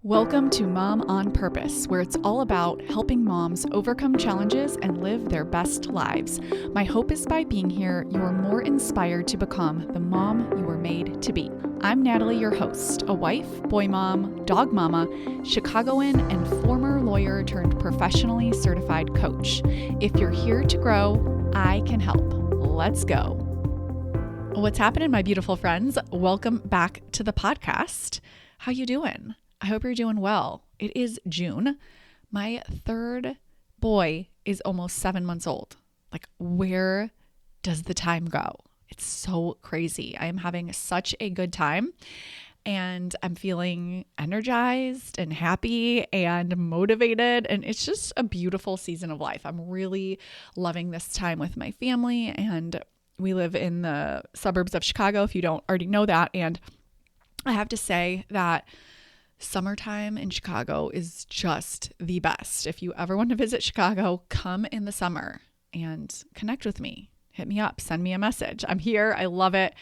Welcome to Mom on Purpose, where it's all about helping moms overcome challenges and live their best lives. My hope is by being here, you are more inspired to become the mom you were made to be. I'm Natalie, your host, a wife, boy mom, dog mama, Chicagoan, and former lawyer turned professionally certified coach. If you're here to grow, I can help. Let's go. What's happening, my beautiful friends? Welcome back to the podcast. How you doing? I hope you're doing well. It is June. My third boy is almost 7 months old. Like, where does the time go? It's so crazy. I am having such a good time and I'm feeling energized and happy and motivated. And it's just a beautiful season of life. I'm really loving this time with my family, and we live in the suburbs of Chicago, if you don't already know that. And I have to say that summertime in Chicago is just the best. If you ever want to visit Chicago, come in the summer and connect with me. Hit me up, send me a message. I'm here. I love it.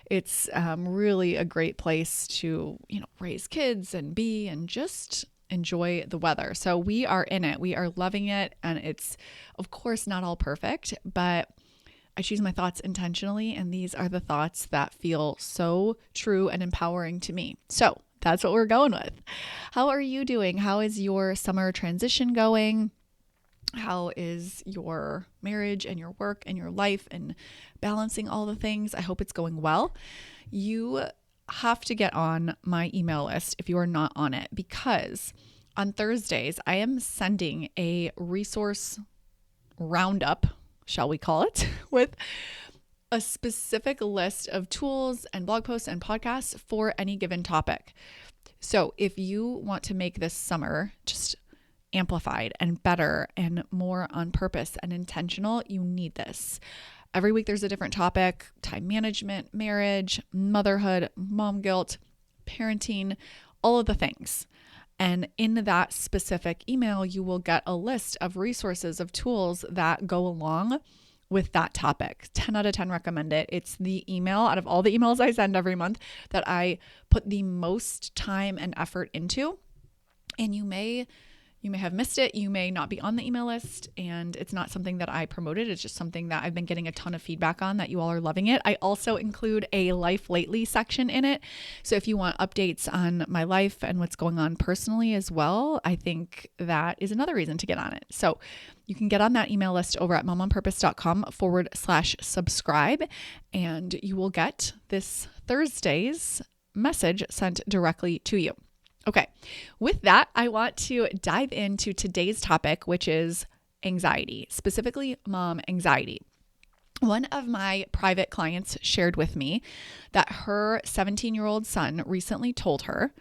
It's really a great place to, raise kids and be and just enjoy the weather. So we are in it. We are loving it. And it's, of course, not all perfect, but I choose my thoughts intentionally. And these are the thoughts that feel so true and empowering to me. So that's what we're going with. How are you doing? How is your summer transition going? How is your marriage and your work and your life and balancing all the things? I hope it's going well. You have to get on my email list if you are not on it, because on Thursdays, I am sending a resource roundup, shall we call it, with a specific list of tools and blog posts and podcasts for any given topic. So if you want to make this summer just amplified and better and more on purpose and intentional, you need this. Every week there's a different topic: time management, marriage, motherhood, mom guilt, parenting, all of the things. And in that specific email, you will get a list of resources, of tools that go along with that topic. 10 out of 10 recommend it. It's the email out of all the emails I send every month that I put the most time and effort into. And you may have missed it. You may not be on the email list, and it's not something that I promoted. It's just something that I've been getting a ton of feedback on, that you all are loving it. I also include a life lately section in it. So if you want updates on my life and what's going on personally as well, I think that is another reason to get on it. So you can get on that email list over at momonpurpose.com/subscribe, and you will get this Thursday's message sent directly to you. Okay, with that, I want to dive into today's topic, which is anxiety, specifically mom anxiety. One of my private clients shared with me that her 17-year-old son recently told her,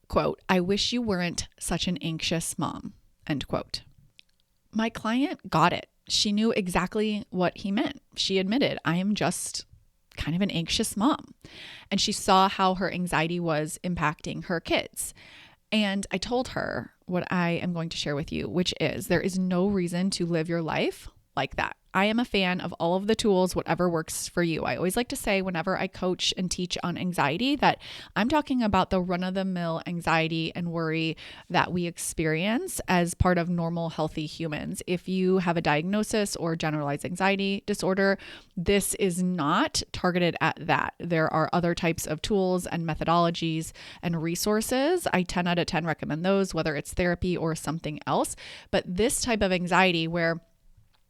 quote, "I wish you weren't such an anxious mom," end quote. My client got it. She knew exactly what he meant. She admitted, "I am just kind of an anxious mom." And she saw how her anxiety was impacting her kids. And I told her what I am going to share with you, which is there is no reason to live your life like that. I am a fan of all of the tools, whatever works for you. I always like to say whenever I coach and teach on anxiety that I'm talking about the run-of-the-mill anxiety and worry that we experience as part of normal, healthy humans. If you have a diagnosis or generalized anxiety disorder, this is not targeted at that. There are other types of tools and methodologies and resources. I 10 out of 10 recommend those, whether it's therapy or something else. But this type of anxiety where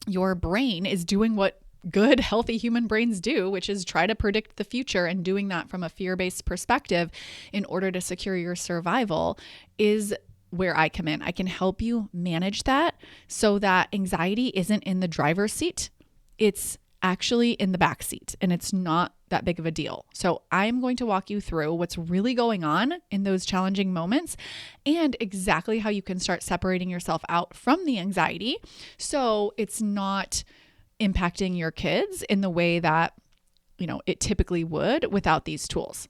your brain is doing what good, healthy human brains do, which is try to predict the future, and doing that from a fear-based perspective in order to secure your survival, is where I come in. I can help you manage that so that anxiety isn't in the driver's seat. It's actually in the back seat, and it's not that big of a deal. So I'm going to walk you through what's really going on in those challenging moments and exactly how you can start separating yourself out from the anxiety so it's not impacting your kids in the way that, it typically would without these tools.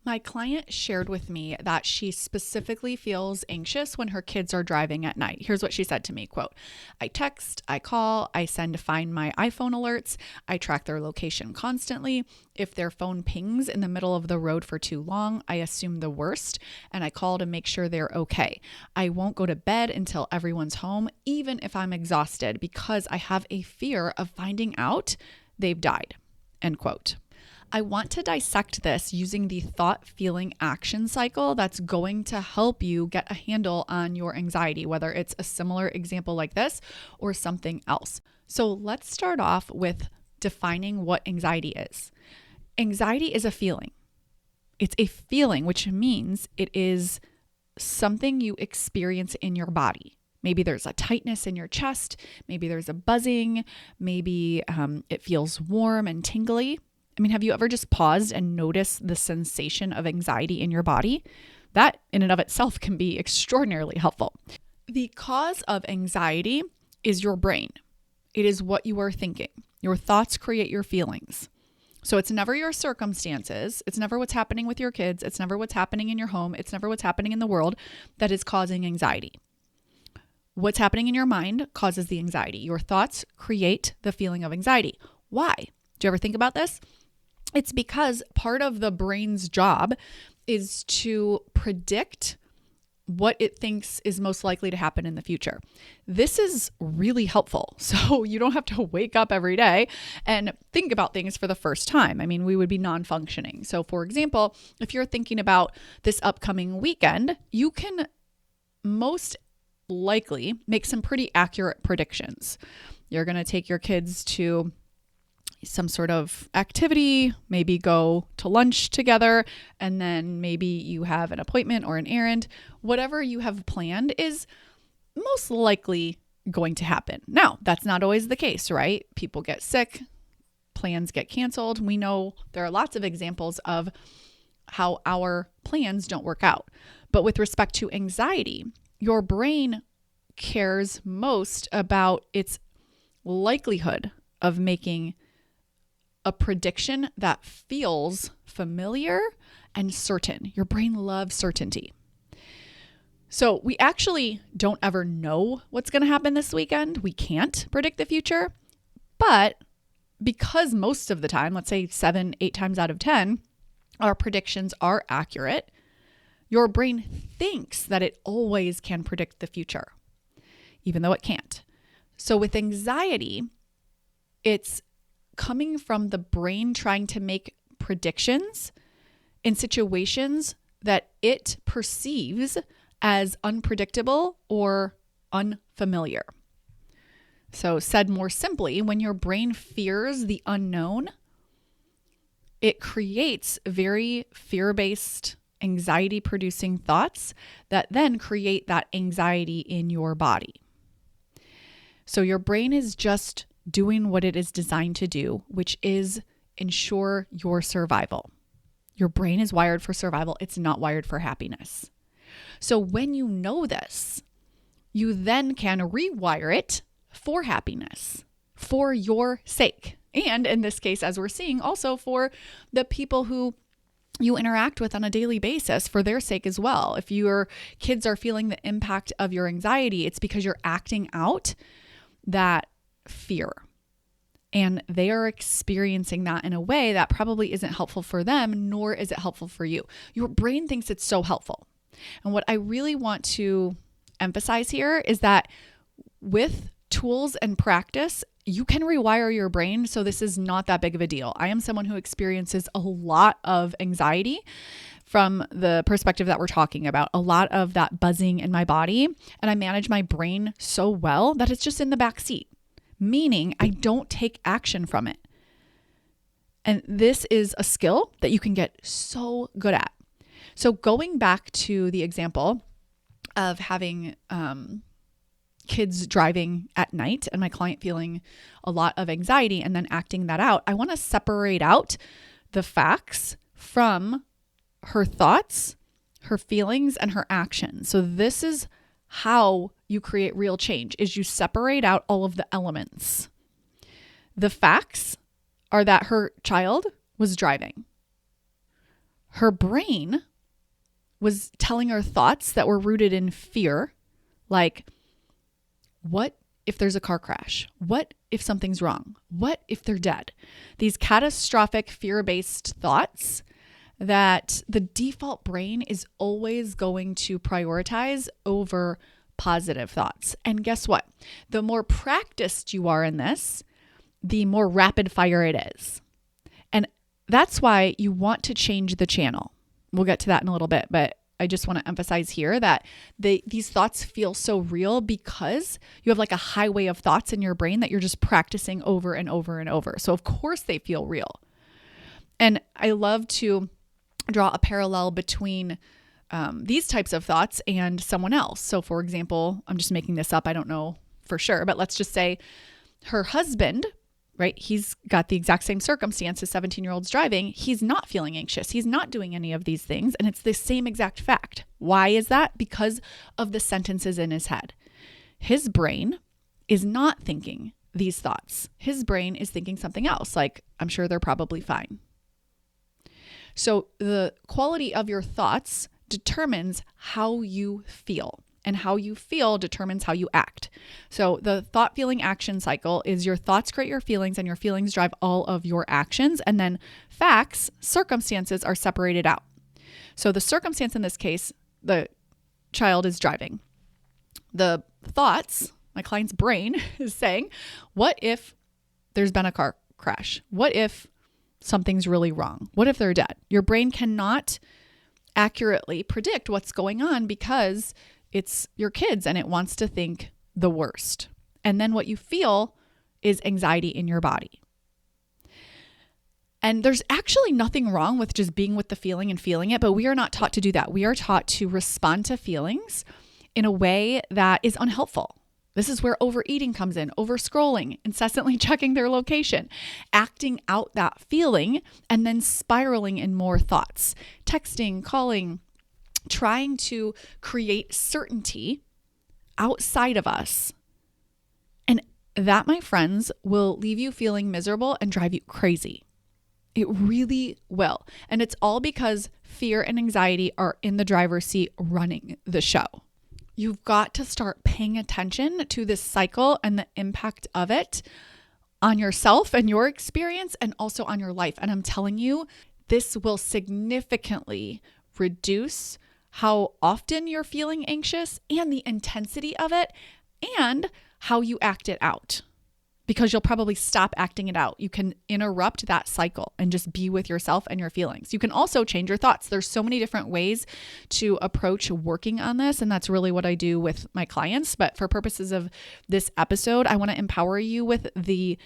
My client shared with me that she specifically feels anxious when her kids are driving at night. Here's what she said to me, quote, "I text, I call, I send Find My iPhone alerts, I track their location constantly. If their phone pings in the middle of the road for too long, I assume the worst and I call to make sure they're okay. I won't go to bed until everyone's home, even if I'm exhausted, because I have a fear of finding out they've died," end quote. I want to dissect this using the thought, feeling, action cycle that's going to help you get a handle on your anxiety, whether it's a similar example like this or something else. So let's start off with defining what anxiety is. Anxiety is a feeling. It's a feeling, which means it is something you experience in your body. Maybe there's a tightness in your chest. Maybe there's a buzzing. Maybe it feels warm and tingly. I mean, have you ever just paused and noticed the sensation of anxiety in your body? That in and of itself can be extraordinarily helpful. The cause of anxiety is your brain. It is what you are thinking. Your thoughts create your feelings. So it's never your circumstances. It's never what's happening with your kids. It's never what's happening in your home. It's never what's happening in the world that is causing anxiety. What's happening in your mind causes the anxiety. Your thoughts create the feeling of anxiety. Why? Do you ever think about this? It's because part of the brain's job is to predict what it thinks is most likely to happen in the future. This is really helpful. So you don't have to wake up every day and think about things for the first time. I mean, we would be non-functioning. So for example, if you're thinking about this upcoming weekend, you can most likely make some pretty accurate predictions. You're going to take your kids to some sort of activity, maybe go to lunch together, and then maybe you have an appointment or an errand. Whatever you have planned is most likely going to happen. Now, that's not always the case, right? People get sick, plans get canceled. We know there are lots of examples of how our plans don't work out. But with respect to anxiety, your brain cares most about its likelihood of making a prediction that feels familiar and certain. Your brain loves certainty. So we actually don't ever know what's going to happen this weekend. We can't predict the future. But because most of the time, let's say 7, 8 times out of 10, our predictions are accurate, your brain thinks that it always can predict the future, even though it can't. So with anxiety, it's coming from the brain trying to make predictions in situations that it perceives as unpredictable or unfamiliar. So said more simply, when your brain fears the unknown, it creates very fear-based, anxiety-producing thoughts that then create that anxiety in your body. So your brain is just doing what it is designed to do, which is ensure your survival. Your brain is wired for survival. It's not wired for happiness. So when you know this, you then can rewire it for happiness, for your sake. And in this case, as we're seeing, also for the people who you interact with on a daily basis, for their sake as well. If your kids are feeling the impact of your anxiety, it's because you're acting out that fear. And they are experiencing that in a way that probably isn't helpful for them, nor is it helpful for you. Your brain thinks it's so helpful. And what I really want to emphasize here is that with tools and practice, you can rewire your brain. So this is not that big of a deal. I am someone who experiences a lot of anxiety from the perspective that we're talking about, a lot of that buzzing in my body. And I manage my brain so well that it's just in the back seat, meaning I don't take action from it. And this is a skill that you can get so good at. So going back to the example of having kids driving at night and my client feeling a lot of anxiety and then acting that out, I want to separate out the facts from her thoughts, her feelings, and her actions. So this is how you create real change, is you separate out all of the elements. The facts are that her child was driving. her brain was telling her thoughts that were rooted in fear, like, what if there's a car crash? What if something's wrong? What if they're dead? These catastrophic fear-based thoughts that the default brain is always going to prioritize over positive thoughts. And guess what? The more practiced you are in this, the more rapid fire it is. And that's why you want to change the channel. We'll get to that in a little bit, but I just want to emphasize here that these thoughts feel so real because you have like a highway of thoughts in your brain that you're just practicing over and over and over. So of course they feel real. And I love to draw a parallel between these types of thoughts and someone else. So for example, I'm just making this up. I don't know for sure, but let's just say her husband, right? He's got the exact same circumstance as 17-year-old's driving. He's not feeling anxious. He's not doing any of these things. And it's the same exact fact. Why is that? Because of the sentences in his head. His brain is not thinking these thoughts. His brain is thinking something else, like, I'm sure they're probably fine. So the quality of your thoughts determines how you feel. And how you feel determines how you act. So the thought, feeling, action cycle is your thoughts create your feelings and your feelings drive all of your actions. And then facts, circumstances are separated out. So the circumstance in this case, the child is driving. The thoughts, my client's brain is saying, what if there's been a car crash? What if something's really wrong? What if they're dead? Your brain cannot accurately predict what's going on because it's your kids and it wants to think the worst. And then what you feel is anxiety in your body. And there's actually nothing wrong with just being with the feeling and feeling it, but we are not taught to do that. We are taught to respond to feelings in a way that is unhelpful. This is where overeating comes in, over scrolling, incessantly checking their location, acting out that feeling, and then spiraling in more thoughts, texting, calling, trying to create certainty outside of us. And that, my friends, will leave you feeling miserable and drive you crazy. It really will. And it's all because fear and anxiety are in the driver's seat running the show. You've got to start paying attention to this cycle and the impact of it on yourself and your experience and also on your life. And I'm telling you, this will significantly reduce how often you're feeling anxious and the intensity of it and how you act it out, because you'll probably stop acting it out. You can interrupt that cycle and just be with yourself and your feelings. You can also change your thoughts. There's so many different ways to approach working on this, and that's really what I do with my clients. But for purposes of this episode, I want to empower you with the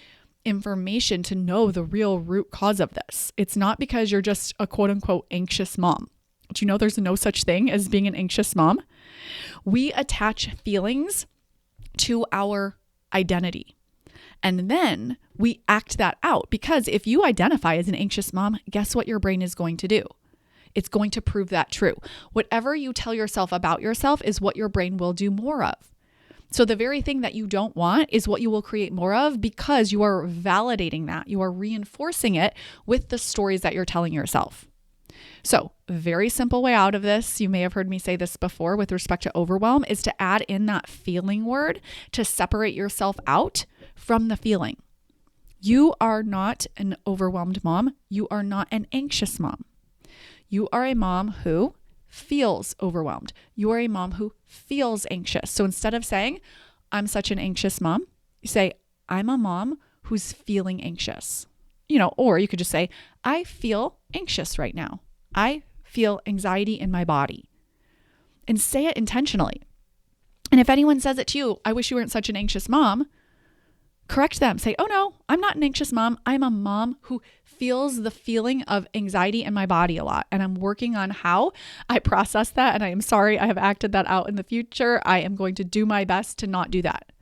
information to know the real root cause of this. It's not because you're just a quote unquote anxious mom. Do you know there's no such thing as being an anxious mom? We attach feelings to our identity. And then we act that out, because if you identify as an anxious mom, guess what your brain is going to do? It's going to prove that true. Whatever you tell yourself about yourself is what your brain will do more of. So the very thing that you don't want is what you will create more of, because you are validating that. You are reinforcing it with the stories that you're telling yourself. So a very simple way out of this, you may have heard me say this before with respect to overwhelm, is to add in that feeling word to separate yourself out from the feeling. You are not an overwhelmed mom. You are not an anxious mom. You are a mom who feels overwhelmed. You are a mom who feels anxious. So instead of saying, I'm such an anxious mom, you say, I'm a mom who's feeling anxious. Or you could just say, I feel anxious right now. I feel anxiety in my body. And say it intentionally. And if anyone says it to you, I wish you weren't such an anxious mom, correct them. Say, oh no, I'm not an anxious mom. I'm a mom who feels the feeling of anxiety in my body a lot. And I'm working on how I process that. And I am sorry I have acted that out in the future. I am going to do my best to not do that.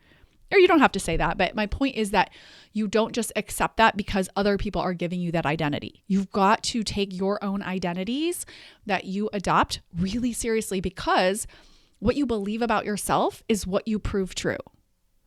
Or you don't have to say that, but my point is that you don't just accept that because other people are giving you that identity. You've got to take your own identities that you adopt really seriously, because what you believe about yourself is what you prove true.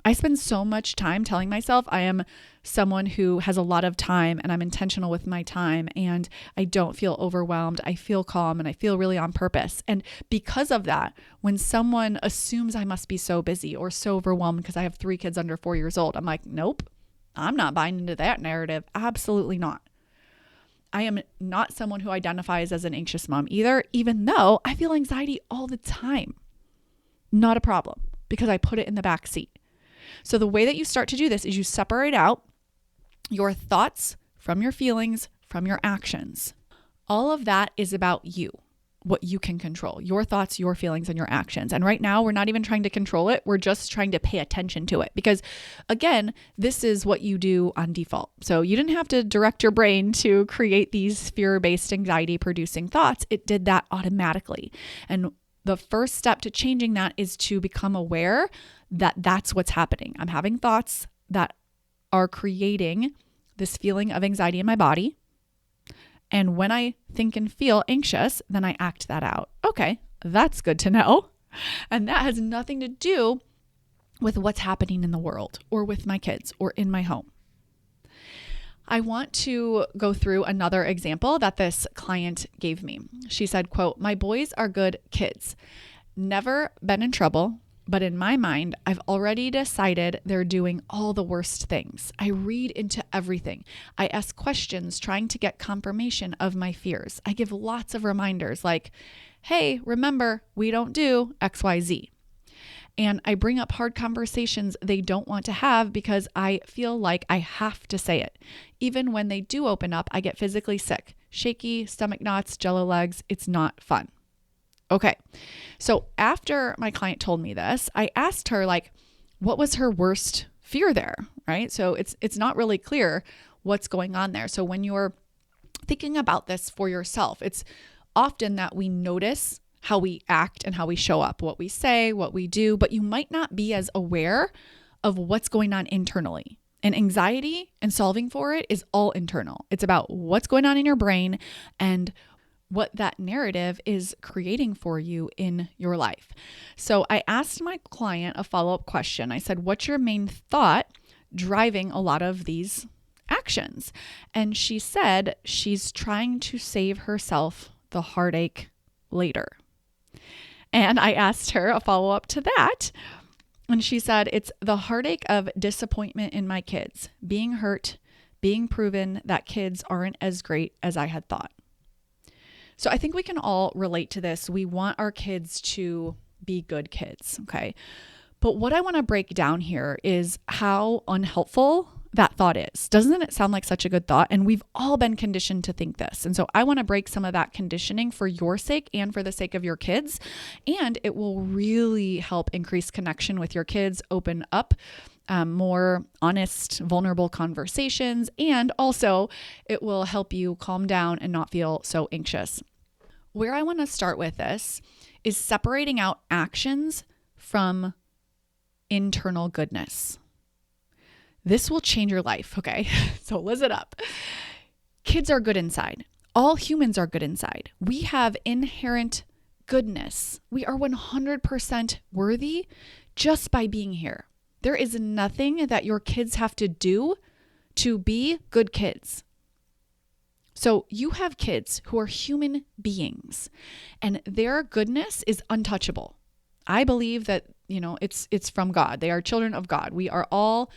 I spend so much time telling myself I am someone who has a lot of time and I'm intentional with my time and I don't feel overwhelmed. I feel calm and I feel really on purpose. And because of that, when someone assumes I must be so busy or so overwhelmed because I have 3 kids under 4 years old, I'm like, nope, I'm not buying into that narrative. Absolutely not. I am not someone who identifies as an anxious mom either, even though I feel anxiety all the time. Not a problem because I put it in the back seat. So the way that you start to do this is you separate out your thoughts from your feelings, from your actions. All of that is about you, what you can control, your thoughts, your feelings, and your actions. And right now, we're not even trying to control it. We're just trying to pay attention to it because, again, this is what you do on default. So you didn't have to direct your brain to create these fear-based anxiety-producing thoughts. It did that automatically. And the first step to changing that is to become aware that that's what's happening. I'm having thoughts that are creating this feeling of anxiety in my body. And when I think and feel anxious, then I act that out. Okay, that's good to know. And that has nothing to do with what's happening in the world or with my kids or in my home. I want to go through another example that this client gave me. She said, quote, "My boys are good kids. Never been in trouble, but in my mind, I've already decided they're doing all the worst things. I read into everything. I ask questions trying to get confirmation of my fears. I give lots of reminders like, hey, remember, we don't do XYZ. And I bring up hard conversations they don't want to have because I feel like I have to say it. Even when they do open up, I get physically sick, shaky, stomach knots, jello legs. It's not fun." Okay. So after my client told me this, I asked her what was her worst fear there, right? So it's not really clear what's going on there. So when you're thinking about this for yourself, it's often that we notice how we act and how we show up, what we say, what we do, but you might not be as aware of what's going on internally. And anxiety and solving for it is all internal. It's about what's going on in your brain and what that narrative is creating for you in your life. So I asked my client a follow-up question. I said, what's your main thought driving a lot of these actions? And she said she's trying to save herself the heartache later. And I asked her a follow-up to that. And she said, it's the heartache of disappointment in my kids, being hurt, being proven that kids aren't as great as I had thought. So I think we can all relate to this. We want our kids to be good kids, okay? But what I want to break down here is how unhelpful that thought is. Doesn't it sound like such a good thought? And we've all been conditioned to think this. And so I want to break some of that conditioning for your sake and for the sake of your kids. And it will really help increase connection with your kids, open up more honest, vulnerable conversations. And also it will help you calm down and not feel so anxious. Where I want to start with this is separating out actions from internal goodness. This will change your life, okay? So listen up. Kids are good inside. All humans are good inside. We have inherent goodness. We are 100% worthy just by being here. There is nothing that your kids have to do to be good kids. So you have kids who are human beings and their goodness is untouchable. I believe that, it's from God. They are children of God. We are all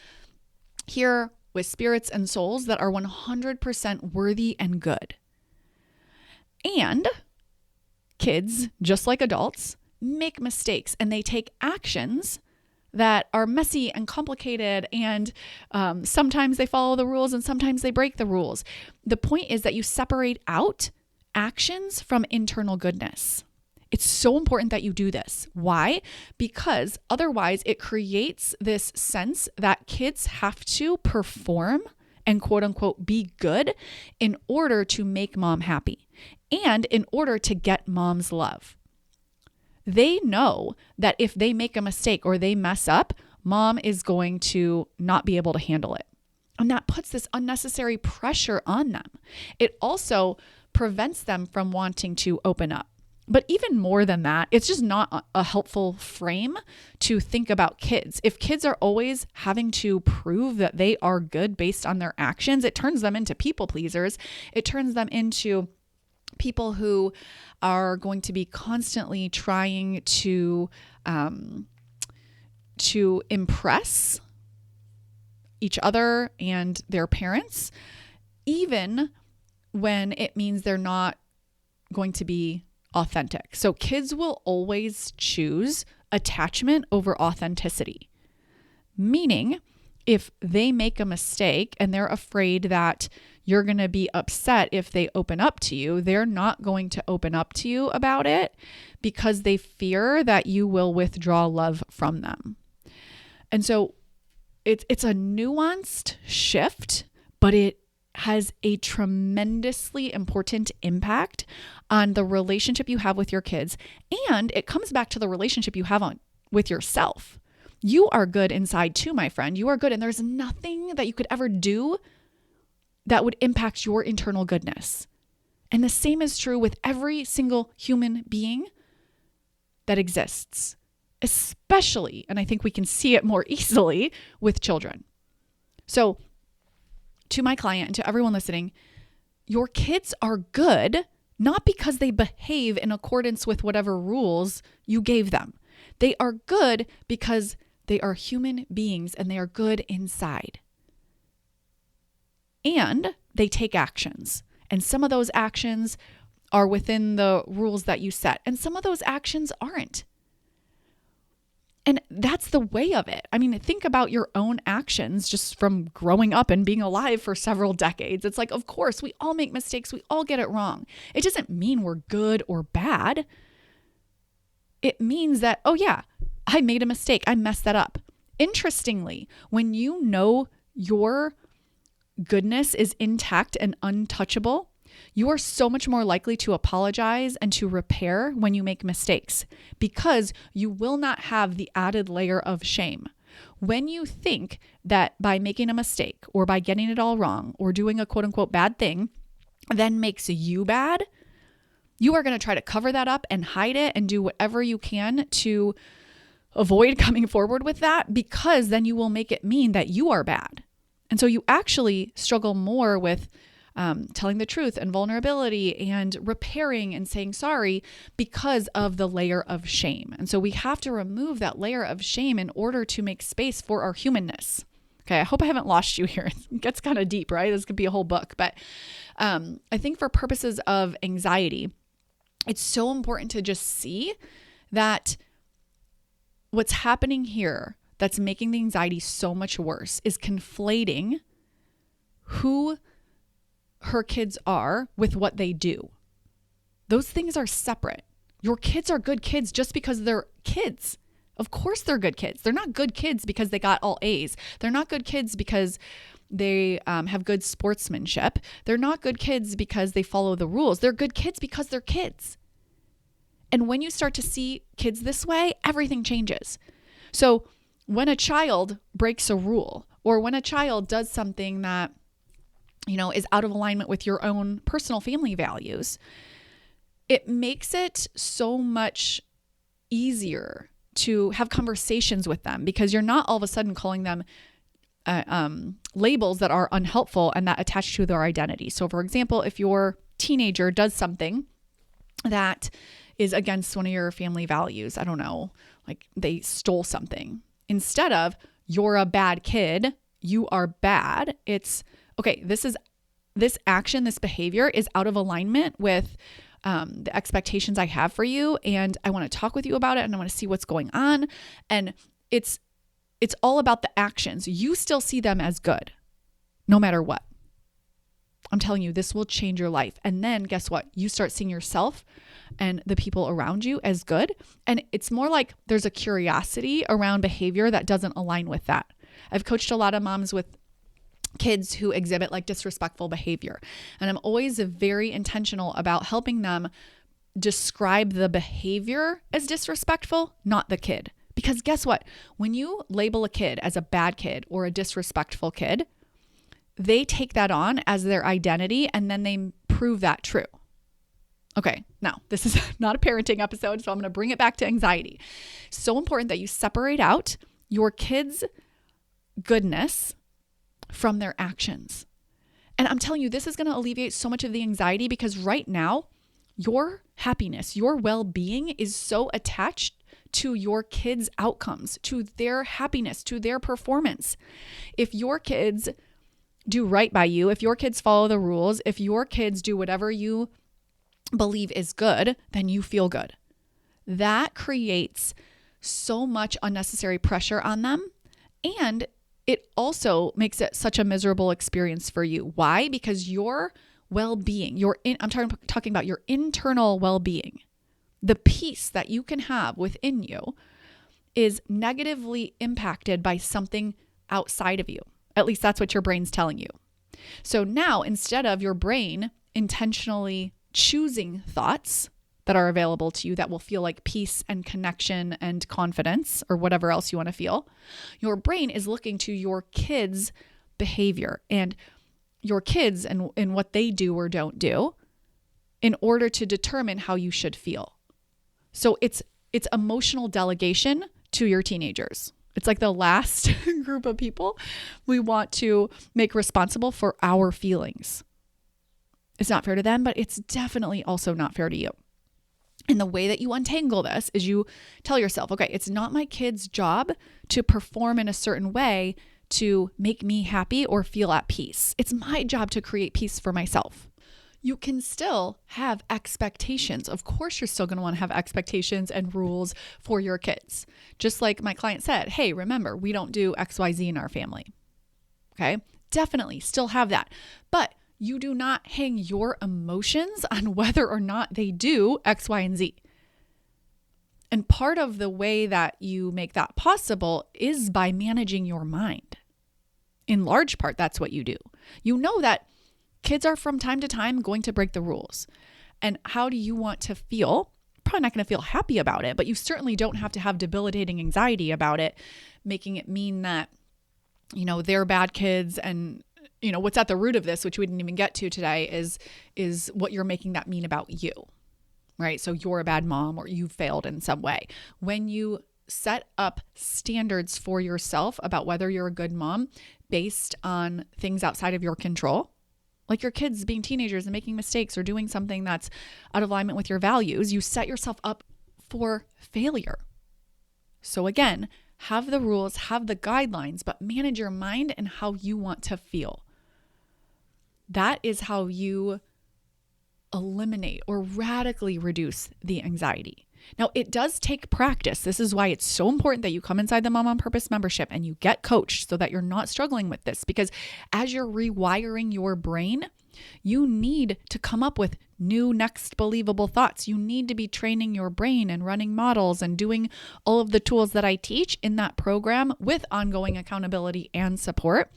here with spirits and souls that are 100% worthy and good. And kids, just like adults, make mistakes and they take actions that are messy and complicated, and sometimes they follow the rules and sometimes they break the rules. The point is that you separate out actions from internal goodness. It's so important that you do this. Why? Because otherwise it creates this sense that kids have to perform and quote unquote be good in order to make mom happy and in order to get mom's love. They know that if they make a mistake or they mess up, mom is going to not be able to handle it. And that puts this unnecessary pressure on them. It also prevents them from wanting to open up. But even more than that, it's just not a helpful frame to think about kids. If kids are always having to prove that they are good based on their actions, it turns them into people pleasers. It turns them into people who are going to be constantly trying to impress each other and their parents, even when it means they're not going to be authentic. So kids will always choose attachment over authenticity, meaning if they make a mistake and they're afraid that you're going to be upset if they open up to you, they're not going to open up to you about it because they fear that you will withdraw love from them. And so it's a nuanced shift, but it has a tremendously important impact on the relationship you have with your kids. And it comes back to the relationship you have with yourself. You are good inside too, my friend. You are good. And there's nothing that you could ever do that would impact your internal goodness. And the same is true with every single human being that exists, especially, and I think we can see it more easily with children. So to my client and to everyone listening, your kids are good, not because they behave in accordance with whatever rules you gave them. They are good because they are human beings and they are good inside. And they take actions. And some of those actions are within the rules that you set. And some of those actions aren't. And that's the way of it. I mean, think about your own actions just from growing up and being alive for several decades. It's like, of course, we all make mistakes. We all get it wrong. It doesn't mean we're good or bad. It means that, oh yeah, I made a mistake. I messed that up. Interestingly, when you know your goodness is intact and untouchable, you are so much more likely to apologize and to repair when you make mistakes because you will not have the added layer of shame. When you think that by making a mistake or by getting it all wrong or doing a quote unquote bad thing then makes you bad, you are going to try to cover that up and hide it and do whatever you can to avoid coming forward with that, because then you will make it mean that you are bad. And so you actually struggle more with telling the truth and vulnerability and repairing and saying sorry because of the layer of shame. And so we have to remove that layer of shame in order to make space for our humanness. Okay, I hope I haven't lost you here. It gets kind of deep, right? This could be a whole book. But I think for purposes of anxiety, it's so important to just see that what's happening here that's making the anxiety so much worse is conflating who her kids are with what they do. Those things are separate. Your kids are good kids just because they're kids. Of course they're good kids. They're not good kids because they got all A's. They're not good kids because they have good sportsmanship. They're not good kids because they follow the rules. They're good kids because they're kids. And when you start to see kids this way, everything changes. So when a child breaks a rule, or when a child does something that, is out of alignment with your own personal family values, it makes it so much easier to have conversations with them because you're not all of a sudden calling them labels that are unhelpful and that attach to their identity. So for example, if your teenager does something that is against one of your family values, I don't know, like they stole something, instead of you're a bad kid, you are bad, it's okay, this action, this behavior is out of alignment with the expectations I have for you, and I want to talk with you about it, and I want to see what's going on. And it's all about the actions. You still see them as good, no matter what. I'm telling you, this will change your life. And then guess what? You start seeing yourself and the people around you as good. And it's more like there's a curiosity around behavior that doesn't align with that. I've coached a lot of moms with kids who exhibit like disrespectful behavior. And I'm always very intentional about helping them describe the behavior as disrespectful, not the kid. Because guess what? When you label a kid as a bad kid or a disrespectful kid, they take that on as their identity and then they prove that true. Okay, now this is not a parenting episode, so I'm going to bring it back to anxiety. So important that you separate out your kids' goodness from their actions. And I'm telling you, this is going to alleviate so much of the anxiety because right now, your happiness, your well-being is so attached to your kids' outcomes, to their happiness, to their performance. If your kids do right by you, if your kids follow the rules, if your kids do whatever you believe is good, then you feel good. That creates so much unnecessary pressure on them. And it also makes it such a miserable experience for you. Why? Because your well-being, I'm talking about your internal well-being, the peace that you can have within you is negatively impacted by something outside of you. At least that's what your brain's telling you. So now, instead of your brain intentionally choosing thoughts that are available to you that will feel like peace and connection and confidence or whatever else you want to feel, your brain is looking to your kids' behavior and your kids and what they do or don't do in order to determine how you should feel. So it's emotional delegation to your teenagers. It's like the last group of people we want to make responsible for our feelings. It's not fair to them, but it's definitely also not fair to you. And the way that you untangle this is you tell yourself, okay, it's not my kid's job to perform in a certain way to make me happy or feel at peace. It's my job to create peace for myself. You can still have expectations. Of course, you're still going to want to have expectations and rules for your kids. Just like my client said, hey, remember, we don't do XYZ in our family. Okay, definitely still have that. But you do not hang your emotions on whether or not they do X, Y, and Z. And part of the way that you make that possible is by managing your mind. In large part, that's what you do. You know that kids are from time to time going to break the rules. And how do you want to feel? Probably not going to feel happy about it, but you certainly don't have to have debilitating anxiety about it, making it mean that, they're bad kids and what's at the root of this, which we didn't even get to today, is what you're making that mean about you, right? So you're a bad mom or you failed in some way. When you set up standards for yourself about whether you're a good mom based on things outside of your control, like your kids being teenagers and making mistakes or doing something that's out of alignment with your values, you set yourself up for failure. So again, have the rules, have the guidelines, but manage your mind and how you want to feel. That is how you eliminate or radically reduce the anxiety. Now, it does take practice. This is why it's so important that you come inside the Mom on Purpose membership and you get coached so that you're not struggling with this. Because as you're rewiring your brain, you need to come up with new next believable thoughts. You need to be training your brain and running models and doing all of the tools that I teach in that program with ongoing accountability and support,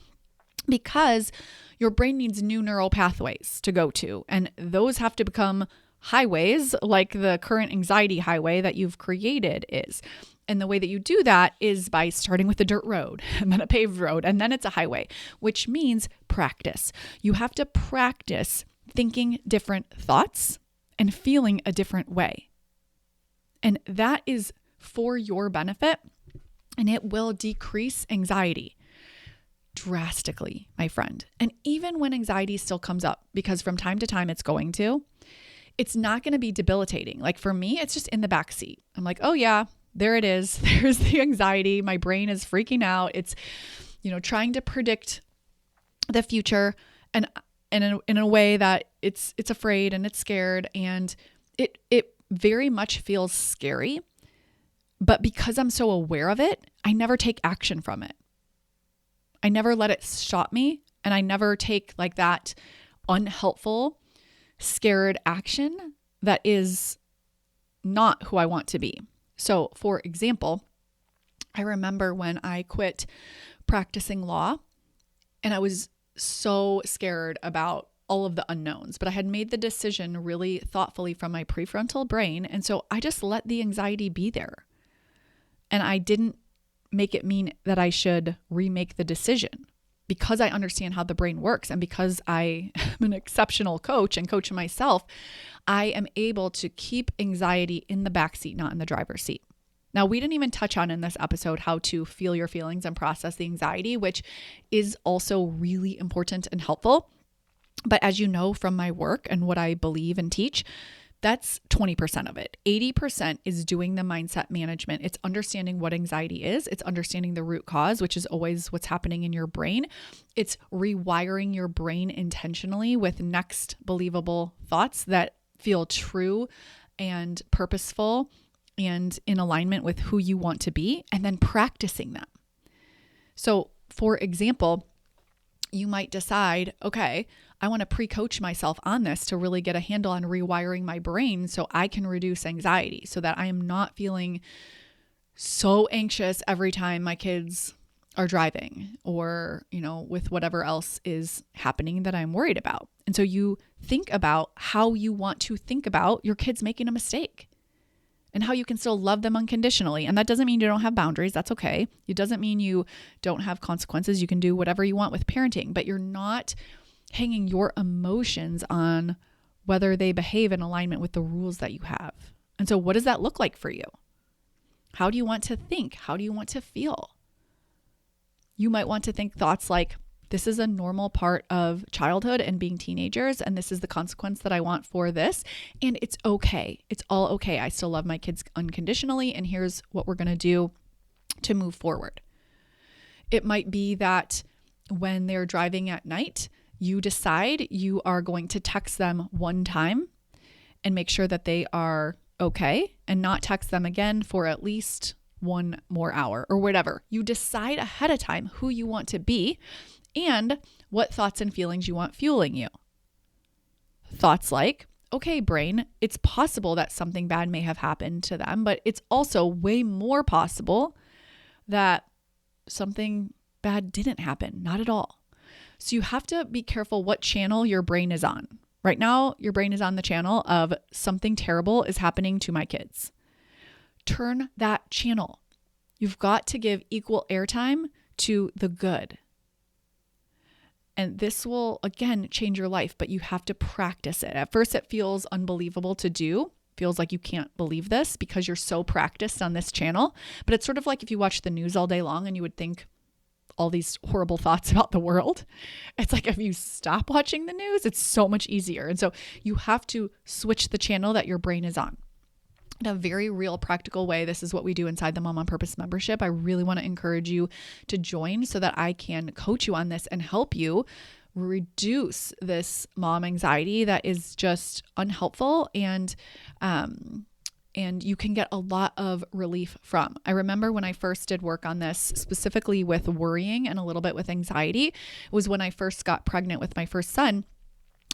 because your brain needs new neural pathways to go to. And those have to become highways like the current anxiety highway that you've created is. And the way that you do that is by starting with a dirt road and then a paved road, and then it's a highway, which means practice. You have to practice thinking different thoughts and feeling a different way. And that is for your benefit, and it will decrease anxiety drastically, my friend. And even when anxiety still comes up, because from time to time it's going to, it's not going to be debilitating. Like for me, it's just in the back seat. I'm like, oh yeah, there it is. There's the anxiety. My brain is freaking out. It's, trying to predict the future and in a way that it's afraid and it's scared, and it very much feels scary. But because I'm so aware of it, I never take action from it. I never let it stop me, and I never take like that unhelpful, scared action that is not who I want to be. So, for example, I remember when I quit practicing law, and I was so scared about all of the unknowns, but I had made the decision really thoughtfully from my prefrontal brain. And so I just let the anxiety be there. And I didn't make it mean that I should remake the decision. because I understand how the brain works and because I am an exceptional coach and coach myself, I am able to keep anxiety in the backseat, not in the driver's seat. Now, we didn't even touch on in this episode how to feel your feelings and process the anxiety, which is also really important and helpful. But as you know from my work and what I believe and teach, that's 20% of it. 80% is doing the mindset management. It's understanding what anxiety is. It's understanding the root cause, which is always what's happening in your brain. It's rewiring your brain intentionally with next believable thoughts that feel true and purposeful and in alignment with who you want to be, and then practicing them. So, for example, you might decide, okay, I want to pre-coach myself on this to really get a handle on rewiring my brain so I can reduce anxiety, so that I am not feeling so anxious every time my kids are driving or, with whatever else is happening that I'm worried about. And so you think about how you want to think about your kids making a mistake and how you can still love them unconditionally. And that doesn't mean you don't have boundaries. That's okay. It doesn't mean you don't have consequences. You can do whatever you want with parenting, but you're not hanging your emotions on whether they behave in alignment with the rules that you have. And so what does that look like for you? How do you want to think? How do you want to feel? You might want to think thoughts like, this is a normal part of childhood and being teenagers, and this is the consequence that I want for this. And it's okay. It's all okay. I still love my kids unconditionally, and here's what we're going to do to move forward. It might be that when they're driving at night, you decide you are going to text them one time and make sure that they are okay and not text them again for at least 1 more hour or whatever. You decide ahead of time who you want to be and what thoughts and feelings you want fueling you. Thoughts like, okay, brain, it's possible that something bad may have happened to them, but it's also way more possible that something bad didn't happen, not at all. So you have to be careful what channel your brain is on. Right now, your brain is on the channel of something terrible is happening to my kids. Turn that channel. You've got to give equal airtime to the good. And this will, again, change your life, but you have to practice it. At first, it feels unbelievable to do. Feels like you can't believe this because you're so practiced on this channel. But it's sort of like if you watch the news all day long and you would think all these horrible thoughts about the world. It's like if you stop watching the news, it's so much easier. And so you have to switch the channel that your brain is on. In a very real practical way, this is what we do inside the Mom on Purpose membership. I really want to encourage you to join so that I can coach you on this and help you reduce this mom anxiety that is just unhelpful and you can get a lot of relief from. I remember when I first did work on this, specifically with worrying and a little bit with anxiety, was when I first got pregnant with my first son,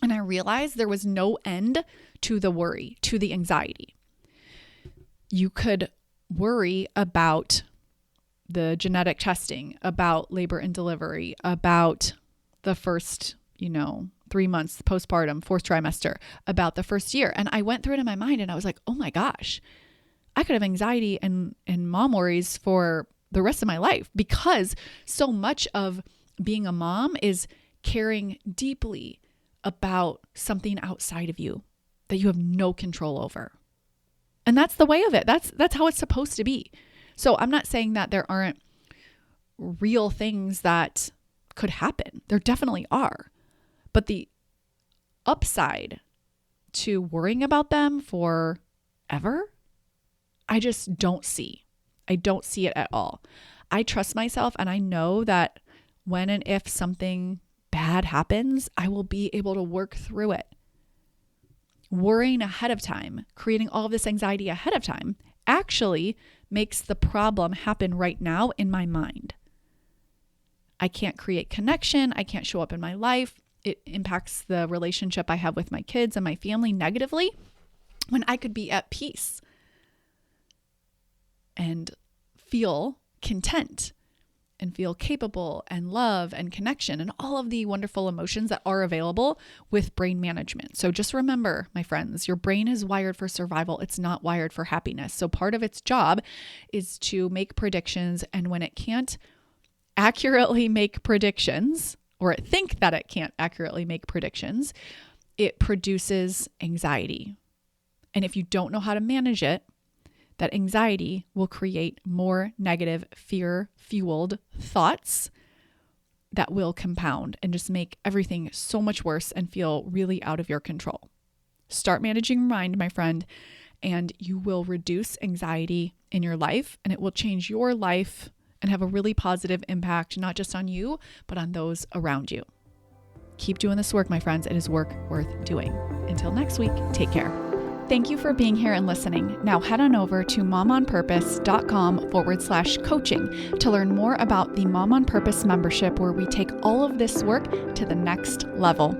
and I realized there was no end to the worry, to the anxiety. You could worry about the genetic testing, about labor and delivery, about the first, 3 months postpartum, fourth trimester, about the first year. And I went through it in my mind and I was like, oh my gosh, I could have anxiety and mom worries for the rest of my life, because so much of being a mom is caring deeply about something outside of you that you have no control over. And that's the way of it. That's how it's supposed to be. So I'm not saying that there aren't real things that could happen. There definitely are. But the upside to worrying about them forever, I just don't see. I don't see it at all. I trust myself, and I know that when and if something bad happens, I will be able to work through it. Worrying ahead of time, creating all of this anxiety ahead of time, actually makes the problem happen right now in my mind. I can't create connection. I can't show up in my life. It impacts the relationship I have with my kids and my family negatively, when I could be at peace and feel content and feel capable and love and connection and all of the wonderful emotions that are available with brain management. So just remember, my friends, your brain is wired for survival. It's not wired for happiness. So part of its job is to make predictions, and when it can't accurately make predictions, or think that it can't accurately make predictions, it produces anxiety. And if you don't know how to manage it, that anxiety will create more negative, fear-fueled thoughts that will compound and just make everything so much worse and feel really out of your control. Start managing your mind, my friend, and you will reduce anxiety in your life, and it will change your life and have a really positive impact, not just on you, but on those around you. Keep doing this work, my friends. It is work worth doing. Until next week, take care. Thank you for being here and listening. Now head on over to momonpurpose.com/coaching to learn more about the Mom on Purpose membership, where we take all of this work to the next level.